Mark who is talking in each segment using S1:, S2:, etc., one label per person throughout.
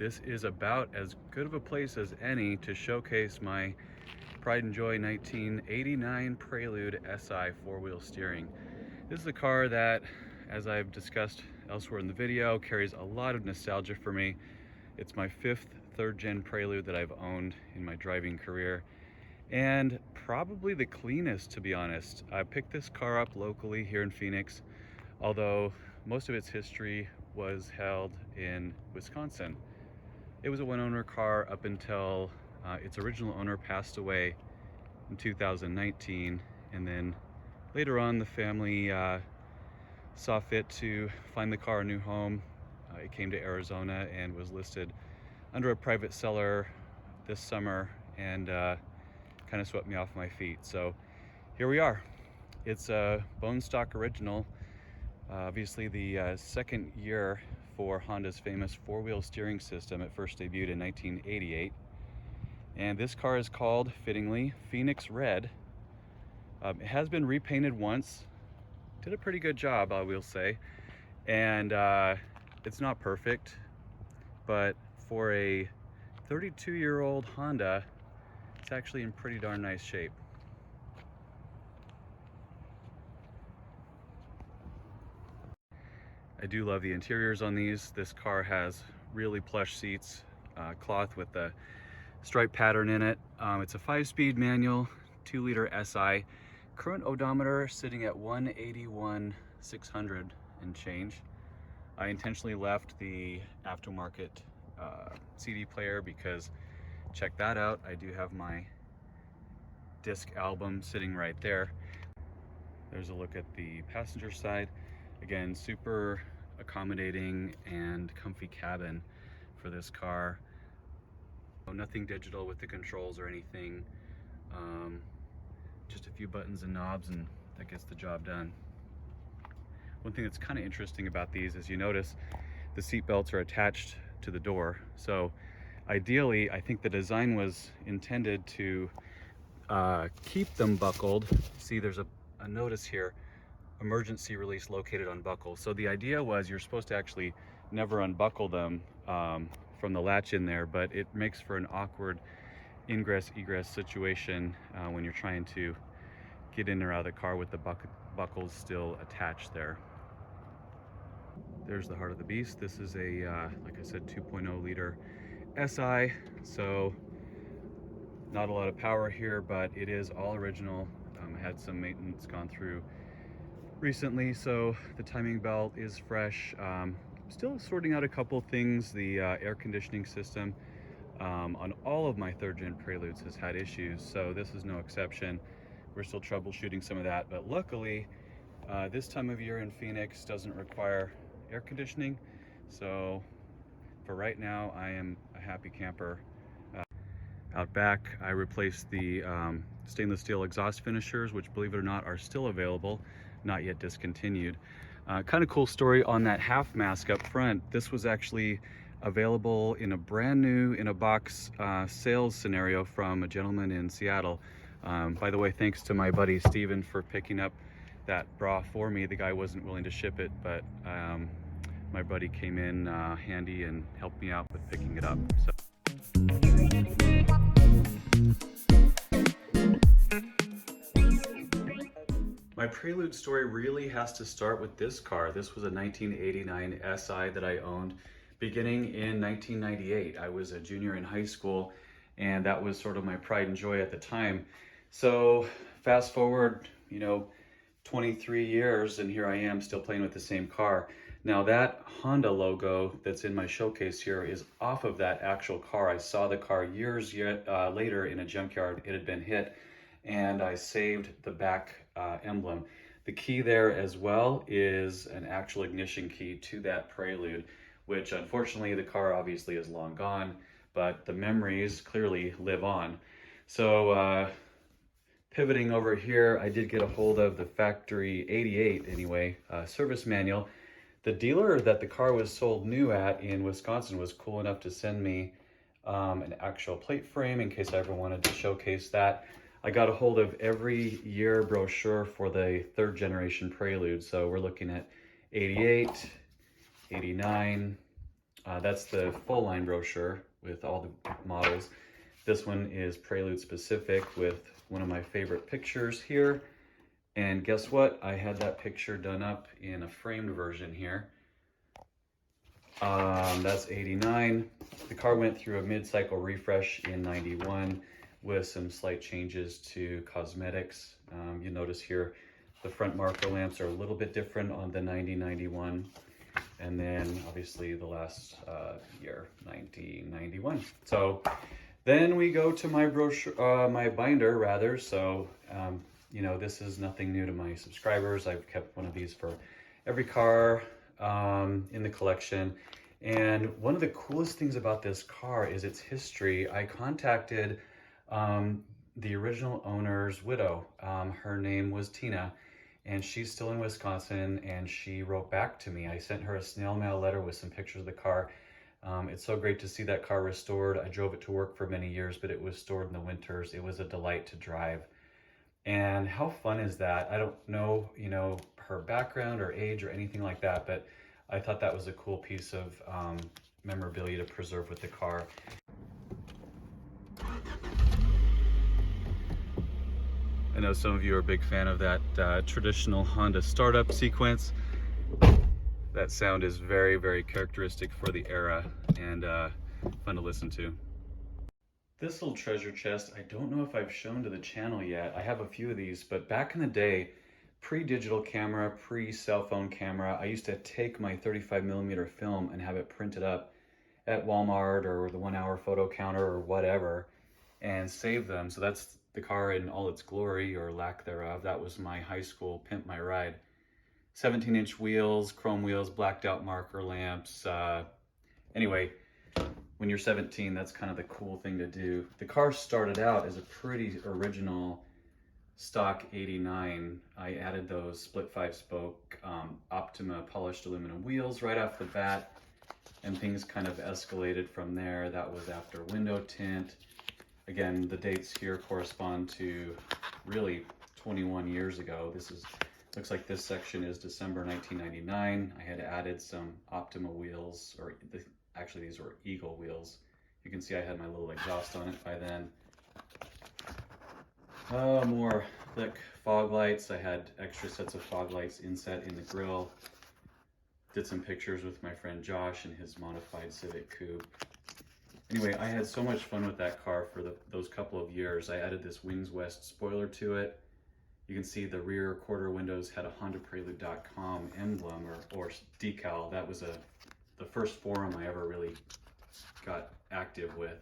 S1: this is about as good of a place as any to showcase my pride and joy 1989 Prelude Si four-wheel steering. This is a car that, as I've discussed elsewhere in the video, carries a lot of nostalgia for me. It's my fifth third-gen Prelude that I've owned in my driving career, and probably the cleanest, to be honest. I picked this car up locally here in Phoenix, although most of its history was held in Wisconsin. It was a one-owner car up until its original owner passed away in 2019, and then later on the family saw fit to find the car a new home. It came to Arizona and was listed under a private seller this summer, and kind of swept me off my feet. So here we are. It's a bone stock original. Obviously the second year for Honda's famous four-wheel steering system. It first debuted in 1988. And this car is called, fittingly, Phoenix Red. It has been repainted once. Did a pretty good job, I will say. And it's not perfect, but for a 32-year-old Honda, it's actually in pretty darn nice shape. I do love the interiors on these. This car has really plush seats, cloth with the stripe pattern in it. It's a 5-speed manual, 2-liter SI. Current odometer sitting at 181,600 and change. I intentionally left the aftermarket CD player because, check that out, I do have my disc album sitting right there. There's a look at the passenger side. Again, super accommodating and comfy cabin for this car. Nothing digital with the controls or anything. Just a few buttons and knobs, and that gets the job done. One thing that's kind of interesting about these is you notice the seat belts are attached to the door. So ideally, I think the design was intended to keep them buckled. See, there's a notice here, emergency release located on buckle. So the idea was you're supposed to actually never unbuckle them from the latch in there, but it makes for an awkward ingress egress situation when you're trying to get in or out of the car with the buckles still attached there. There's the heart of the beast. This is a like I said, 2.0 liter SI, so not a lot of power here, but it is all original. Had some maintenance gone through recently, so the timing belt is fresh. Still sorting out a couple things. The air conditioning system on all of my third-gen Preludes has had issues, so this is no exception. We're still troubleshooting some of that, but luckily this time of year in Phoenix doesn't require air conditioning, so for right now I am a happy camper. Out back, I replaced the stainless steel exhaust finishers, which, believe it or not, are still available, not yet discontinued. Kind of cool story on that half mask up front. This was actually available in a brand new in a box sales scenario from a gentleman in Seattle. By the way, thanks to my buddy Steven for picking up that bra for me. The guy wasn't willing to ship it, but my buddy came in handy and helped me out with picking it up. So. My Prelude story really has to start with this car. This was a 1989 SI that I owned beginning in 1998. I was a junior in high school, and that was sort of my pride and joy at the time. So fast forward, 23 years, and here I am still playing with the same car. Now that Honda logo that's in my showcase here is off of that actual car. I saw the car years later in a junkyard. It had been hit, and I saved the back emblem. The key there as well is an actual ignition key to that Prelude, which unfortunately the car obviously is long gone, but the memories clearly live on. So pivoting over here, I did get a hold of the factory 88 anyway, service manual. The dealer that the car was sold new at in Wisconsin was cool enough to send me an actual plate frame in case I ever wanted to showcase that. I got a hold of every year brochure for the third generation Prelude. So we're looking at 88, 89, That's the full line brochure with all the models. This one is Prelude specific with one of my favorite pictures here. And guess what? I had that picture done up in a framed version here. That's 89. The car went through a mid-cycle refresh in 91 with some slight changes to cosmetics. You notice here the front marker lamps are a little bit different on the 90-91. And then obviously the last year, 1991. So then we go to my brochure, my binder rather. So, you know, this is nothing new to my subscribers. I've kept one of these for every car in the collection. And one of the coolest things about this car is its history. I contacted the original owner's widow. Her name was Tina, and she's still in Wisconsin, and she wrote back to me. I sent her a snail mail letter with some pictures of the car. It's so great to see that car restored. I drove it to work for many years, but it was stored in the winters. It was a delight to drive. And how fun is that? I don't know, you know, her background or age or anything like that, but I thought that was a cool piece of memorabilia to preserve with the car. I know some of you are a big fan of that traditional Honda startup sequence. That sound is very, very characteristic for the era and fun to listen to. This little treasure chest, I don't know if I've shown to the channel yet. I have a few of these, but back in the day, pre-digital camera, pre-cell phone camera, I used to take my 35mm film and have it printed up at Walmart or the 1 Hour Photo Counter or whatever and save them. So that's the car in all its glory or lack thereof. That was my high school Pimp My Ride. 17-inch wheels, chrome wheels, blacked out marker lamps. Anyway, when you're 17, that's kind of the cool thing to do. The car started out as a pretty original stock 89. I added those split 5-spoke Optima polished aluminum wheels right off the bat, and things kind of escalated from there. That was after window tint. Again, the dates here correspond to really 21 years ago. Looks like this section is December 1999. I had added some Optima wheels, or actually these were Eagle wheels. You can see I had my little exhaust on it by then. More thick fog lights. I had extra sets of fog lights inset in the grille. Did some pictures with my friend Josh and his modified Civic Coupe. Anyway, I had so much fun with that car for those couple of years. I added this Wings West spoiler to it. You can see the rear quarter windows had a HondaPrelude.com emblem or decal. That was the first forum I ever really got active with.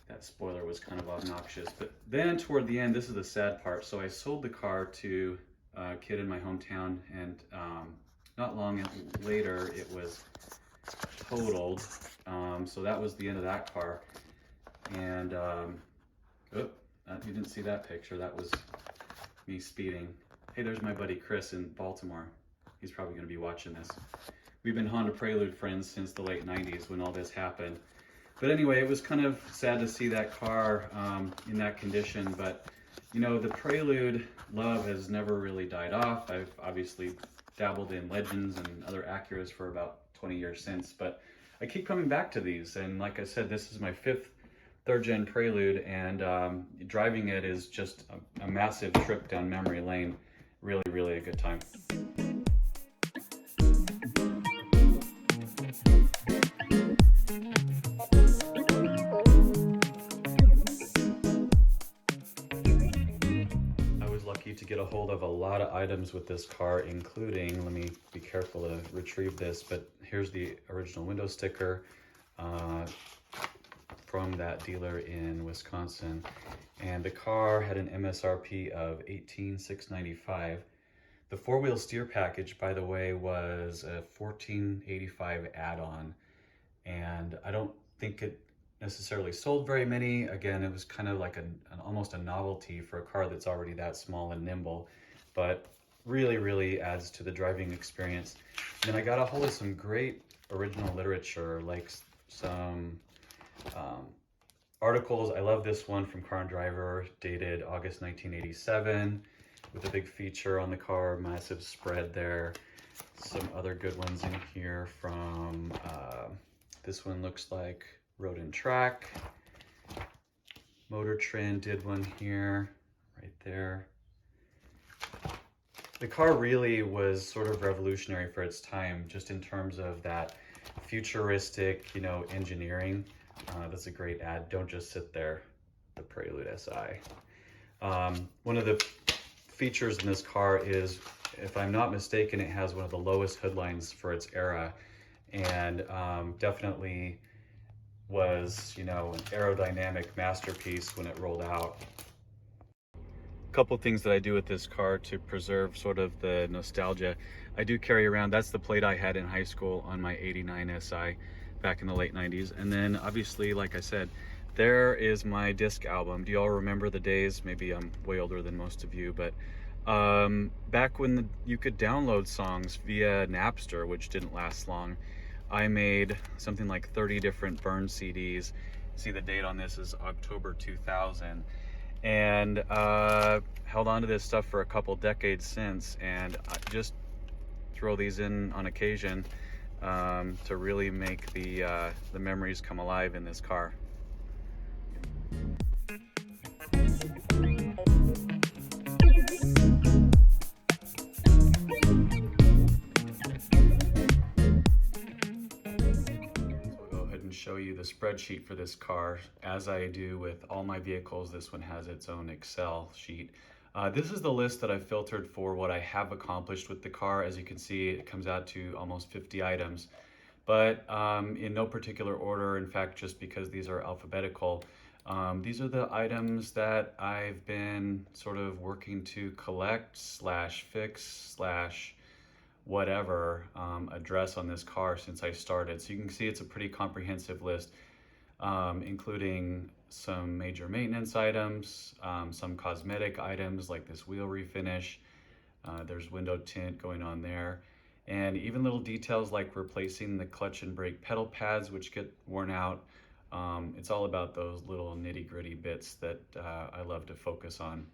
S1: That spoiler was kind of obnoxious. But then toward the end, this is the sad part. So I sold the car to a kid in my hometown, and not long later it was totaled. So that was the end of that car. And you didn't see that picture. That was me speeding. Hey, there's my buddy Chris in Baltimore. He's probably going to be watching this. We've been Honda Prelude friends since the late 90s when all this happened. But anyway, it was kind of sad to see that car in that condition. But, you know, the Prelude love has never really died off. I've obviously dabbled in Legends and other Acuras for about 20 years since. But I keep coming back to these. And like I said, this is my 5th third-gen Prelude, and driving it is just a massive trip down memory lane. Really, really a good time. I was lucky to get a hold of a lot of items with this car, including, let me be careful to retrieve this, but here's the original window sticker. From that dealer in Wisconsin, and the car had an MSRP of $18,695. The 4-wheel steer package, by the way, was a $1485 add-on, and I don't think it necessarily sold very many. Again, it was kind of like almost a novelty for a car that's already that small and nimble, but really, really adds to the driving experience. And then I got a hold of some great original literature, like some articles. I love this one from Car and Driver, dated August 1987, with a big feature on the car, massive spread there. Some other good ones in here from, this one looks like Road and Track. Motor Trend did one here, right there. The car really was sort of revolutionary for its time, just in terms of that futuristic, engineering. That's a great ad. Don't just sit there, the Prelude Si. One of the features in this car is, if I'm not mistaken, it has one of the lowest hoodlines for its era, and definitely was, an aerodynamic masterpiece when it rolled out. Couple things that I do with this car to preserve sort of the nostalgia. I do carry around, that's the plate I had in high school on my '89 Si back in the late 90s. And then obviously, like I said, there is my disc album. Do y'all remember the days? Maybe I'm way older than most of you, but back when you could download songs via Napster, which didn't last long, I made something like 30 different burned CDs. See, the date on this is October 2000. And held on to this stuff for a couple decades since, and I just throw these in on occasion to really make the memories come alive in this car. Show you the spreadsheet for this car. As I do with all my vehicles, this one has its own Excel sheet. This is the list that I've filtered for what I have accomplished with the car. As you can see, it comes out to almost 50 items, but in no particular order. In fact, just because these are alphabetical, these are the items that I've been sort of working to collect slash fix slash whatever address on this car since I started. So you can see it's a pretty comprehensive list, including some major maintenance items, some cosmetic items like this wheel refinish. There's window tint going on there, and even little details like replacing the clutch and brake pedal pads, which get worn out. It's all about those little nitty-gritty bits that I love to focus on.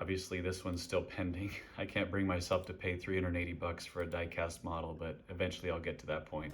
S1: Obviously, this one's still pending. I can't bring myself to pay $380 for a die-cast model, but eventually I'll get to that point.